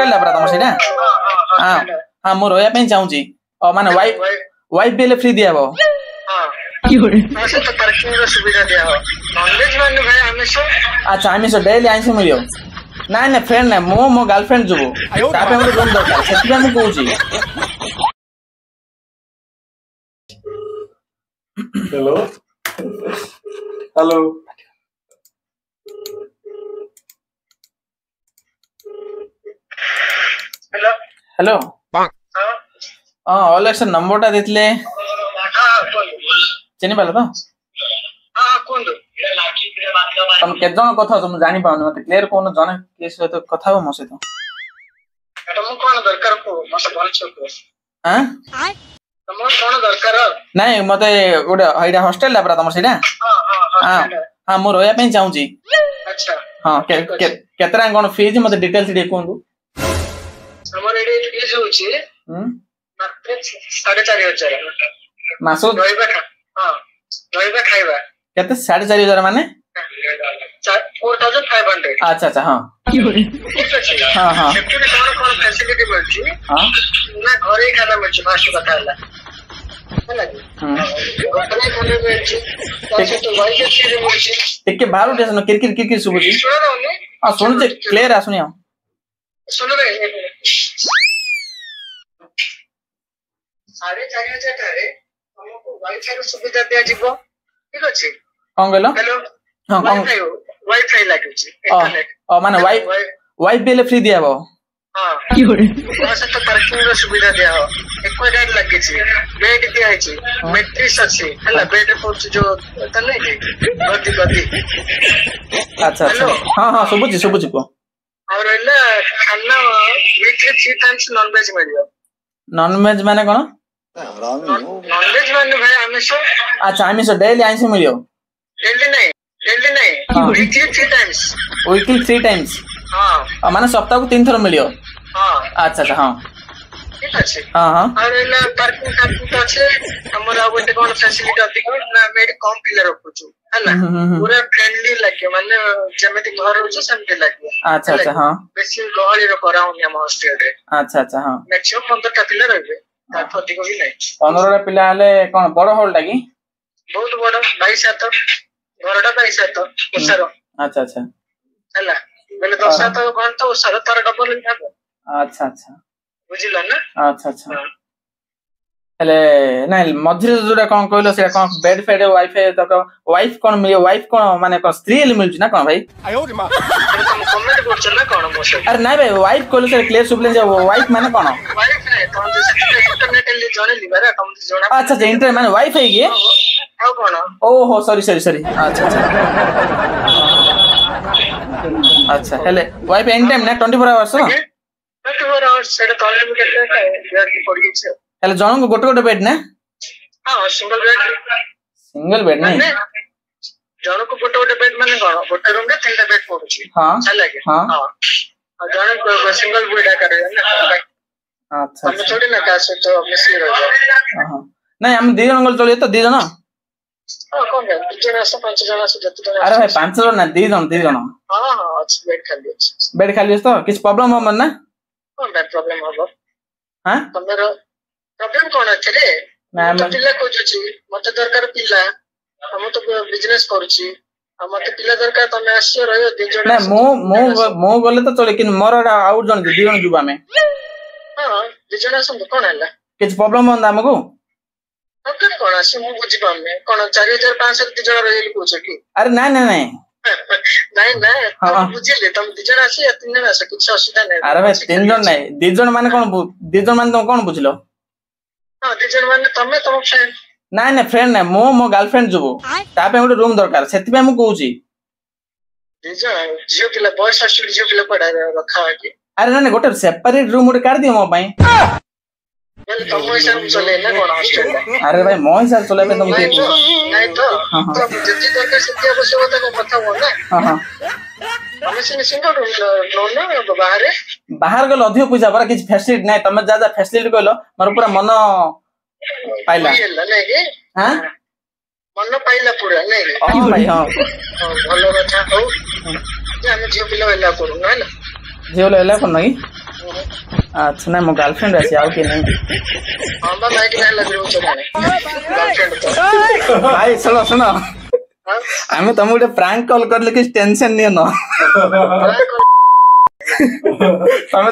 hostel लाबरा तुम सेटा हां हां मो रोया पे चाहूची माने वाइफ बेले फ्री दियाबो हां से तो पार्किंग रो सुविधा दिया हो नॉनवेज माने भाई आमिष अच्छा आमिष डेली आइंस मिलियो ना ना फ्रेंड ना मो गर्लफ्रेंड जुबो तापे हम रूम दरकार सेति हम कहूची हेलो हेलो हेलो हेलो हां हां ओलेक्स नंबरटा देतले चिनि पालो तो हां कोन तुम के जन कथा तुम जानि पाउन मते क्लियर कोन जने के सहित कथा हो मसे तो एटा मो कोन दरकार को मसे बोल छ को हां तुम कोन दरकार नहीं मते ओडे हाइडा हॉस्टल लाबरा तुम सेटा हां हां मो रोया पे चाहूची अच्छा हां केतरा कोन फीज मते डिटेल्स दे कोन हमर एडी फीज होची मात्र 4500 मासो रहइबा हां रहइबा खाइबा केते 4500 माने 4500 अच्छा अच्छा हां हां हां सेफ्टी कोन फैसिलिटी मिलची हां ना घरे ही खाना मिलची फास्ट बता हला हला घरे खाना मिलची तासे तो वाइफ के मिलची टिके बाहर स्टेशन किरकिर सुबुजी सुनो ना हां सुन जे क्लियर आसुनी सुनो रे 4500 टारे हमको वाईफाई रो सुविधा दिया जीवो ठीक अछि कोन गेलो हेलो हां वाईफाई लागुची इंटरनेट माने वाइफ बेले फ्री दियाबो हां से तो पार्किंग रो सुविधा दिया हो एक्वागार्ड लागेची बेड दिया छी मैट्रिक्स अछि हला बेड पर जो तने गद्दी अच्छा अच्छा हां हां सुबुजी को और एला खाना वीकली 3 टाइम्स नॉन वेज मिलियो नॉन वेज माने कोन नॉन वेज माने भाई आमिष अच्छा आमिष डेली आइंस मिलियो डेली नहीं वीकली 3 टाइम्स वीकली 3 टाइम्स हां माने सप्ताह को 3 थर मिलियो हां अच्छा अच्छा हां ठीक अछि हां हां और एला पार्किंग तो अछि हमरा गोटे कोन फैसिलिटी अधिक ना मेड कम पिलर रखुछु हला पूरा फ्रेंडली लागे माने जेमेति घर होछ सेमते लागे अच्छा अच्छा हां बेसी गहली रो कराउनी हम हॉस्टल रे अच्छा अच्छा हां मैक्सिमम 15 टा पिलर रहबे तार अधिक भी नहीं 15 टा पिला हले कोन बड़ हॉल टाकी बहुत बड़ 22 सात घरटा 22 सात ओसारो अच्छा अच्छा हला बेले 10 सात घर तो ओसारो तार डबल ही थाको अच्छा अच्छा बुझिला ना अच्छा अच्छा हेले नाही मझिरे जोडा कोन कहलो से कोन बेड फेड वाईफाई तक वाइफ कोन मिलियो वाइफ कोन माने कोन स्त्री ले मिलछ ना कोन भाई आयो रे मां तुम कमेंट करछ ना कोन मोसे अरे नाही भाई वाइफ कहलो से क्लियर सुबले जे वाइफ माने कोन वाइफ नहीं तुम जैसे इंटरनेट ले जणे लिबारा तुम जणा अच्छा अच्छा इंटरनेट माने वाइफाई के हां कोन ओहो सॉरी अच्छा अच्छा अच्छा हेले वाइफ एनी टाइम ना 24 आवर्स 24 आवर्स सेटा तले में केते यार की पड़ी छै हेले जणो गोटे बेड ना हां सिंगल बेड नहीं जणो को गोटे बेड माने कोन गोटे रूम रे तीनटा बेड पडुची हां चला के हां और जणो को सिंगल बेड करे ना अच्छा हम थोड़ी ना का से तो मिसली रह हां नहीं हम 2 जन गल चलिए तो 2 जन हां कोन 2 जन आसे 5 जन आसे जत जन अरे भाई 5 जन ना 2 जन हां हां अच्छी बेड खाली तो किछ प्रॉब्लम हो मन ना कोन प्रॉब्लम हो हां तमरो प्रॉब्लम कोन अछि रे मैं पिला खोजुची मते दरकार पिला हम तो बिजनेस करूची मते पिला दरकार तमे आसी रहयो 2 जन ना मो गले तो चले किन मोर आउट जन 2 जन जुबा में हां 2 जन आसम कोन हला किछ प्रॉब्लम होंदा हमको ओके कोन आसी मु बुझी पामे कोन 4500 2 जन रहइल कोछ की अरे नहीं नहीं बुझिले तुम 2 जन आसी या 3 जन आसी कुछ असुविधा नहीं अरे भाई 3 जन नहीं 2 जन माने कोन 2 जन माने तुम कोन बुझलो हां 2 जन माने तमे तुम फ्रेंड नहीं फ्रेंड नहीं मो गर्लफ्रेंड जुबो तापे गोटे रूम दरकार सेति पे हम कहूची 2 जन जियो पिला बॉयज हॉस्टल जियो पिला पढ़ा रखा है की अरे नहीं गोटे सेपरेट रूम गोटे कर दियो मो पई तुम हिसाब चले ना कोन हॉस्टल अरे भाई मो हिसाब चले पे तुम नहीं तो जति दरकार सेति आवश्यकता को पता हो ना हां हमें सिंगल रूम लो ना बाहर गल अधिक पैसा बरा किछ फैसिलिटी नहीं तमे जा फैसिलिटी कहलो मोर पूरा मन पाइला नहीं के हां मन पाइला पूरा नहीं हां भाई हां भलो कथा हो जे हम जियो पिला वेला करू ना जियो लेला कोन नहीं अच्छा ना मो गर्लफ्रेंड अछि आउ के नहीं हां बा नाइट में लग रही हो गर्लफ्रेंड तो भाई सुनो सुनो आमे तुम गोटे प्रैंक कॉल करले कि टेंशन नहीं न तमे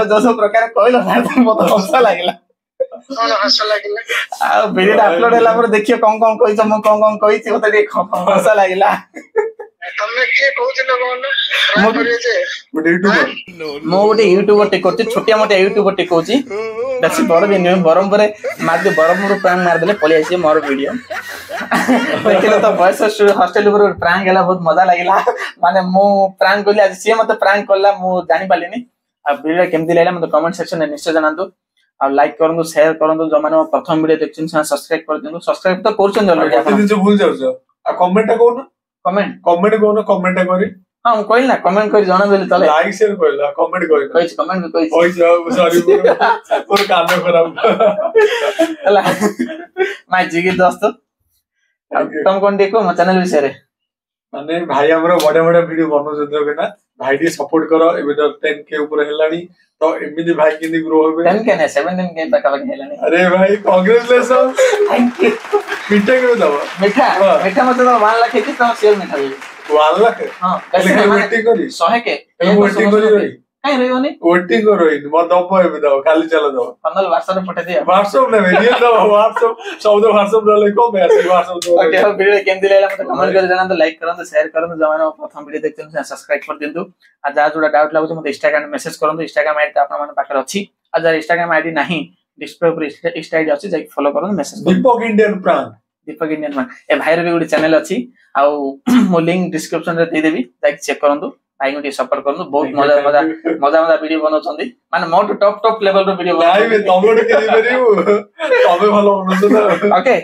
जो प्रकार कहलो ना बहुत हंसा लागला कौन हंस लागिला आ वीडियो अपलोड होला पर देखियो कौन कहिछ म कौन कहिछ मते देख हंसा लागला तमे के कहउथिलो कोन ट्राई करिए जे मो गोटे यूट्यूबर टे करछि छोटिया मोटे यूट्यूबर टे कहउछि दछि बड़ दिन बरमपुर मार दे बरमपुर प्रैंक मार देले पळि आसी मोर वीडियो देखले तो बॉयज हॉस्टल ऊपर प्रैंक हला बहुत मजा लागिला माने मो प्रैंक करले आज से मते प्रैंक करला मो जानि पालिनी आ वीडियो केमति लागला मते कमेंट सेक्शन में निश्चय जनांतु आ लाइक करंतु शेयर करंतु जो माने प्रथम वीडियो देखछन से सब्सक्राइब कर दिनु सब्सक्राइब तो करछन ऑलरेडी आप दिन से भूल जाउ छ आ कमेंट कोन कमेंट करी हां हम कहल ना कमेंट कर जणा देली तले लाइक शेयर कहला कमेंट कहला कमेंट कहि सॉरी पूरा कान खराब हला माय जिगी दोस्त तुम कोन देखो म चैनल विषय रे माने भाई हमरो बड़े बड़े वीडियो बनौ जतो के ना भाई डी सपोर्ट करो एबे तो 10 के ऊपर हेलानी तो एमिदी भाई किंदी ग्रो होबे 10 के ने 7 के तक हेलानी अरे भाई कांग्रेचुलेशन थैंक यू मीठा के दबा मीठा मत तो 1 लाख के तो शेयर मीठा ले 1 लाख हां कैसे वेटिंग करी 100 के वेटिंग करी काई रहयोनी वेटिंग करो इन म दबो एबे दबा खाली चला दबा पंदल व्हाट्सएप में पठा दिया व्हाट्सएप में वीडियो दबा व्हाट्सएप सब दो व्हाट्सएप ले को मैसेज व्हाट्सएप दो ओके हो वीडियो केम दिलेला मते कमेंट कर जाना तो लाइक करन शेयर करन जमाना प्रथम वीडियो देखते हैं सब्सक्राइब कर दिंतु आ जा जोड़ा डाउट लागो मते इंस्टाग्राम मैसेज करन इंस्टाग्राम आईडी आपन मन पाखर अछि आ जा इंस्टाग्राम आईडी नाही डिस्प्ले पर इंस्टा आईडी अछि जाई फॉलो करन मैसेज दीपक इंडियन प्राण दीपक इंडियन मान ए भाईर भी गुडी चैनल अछि आ मो लिंक डिस्क्रिप्शन रे दे देबी जाई चेक करंतु भाई को सपोर्ट करनु बहुत मजा वीडियो बनाउछंदी माने मोट टॉप लेवल रो वीडियो भाई तमरो के दे परिउ तबे भलो बनछ ना ओके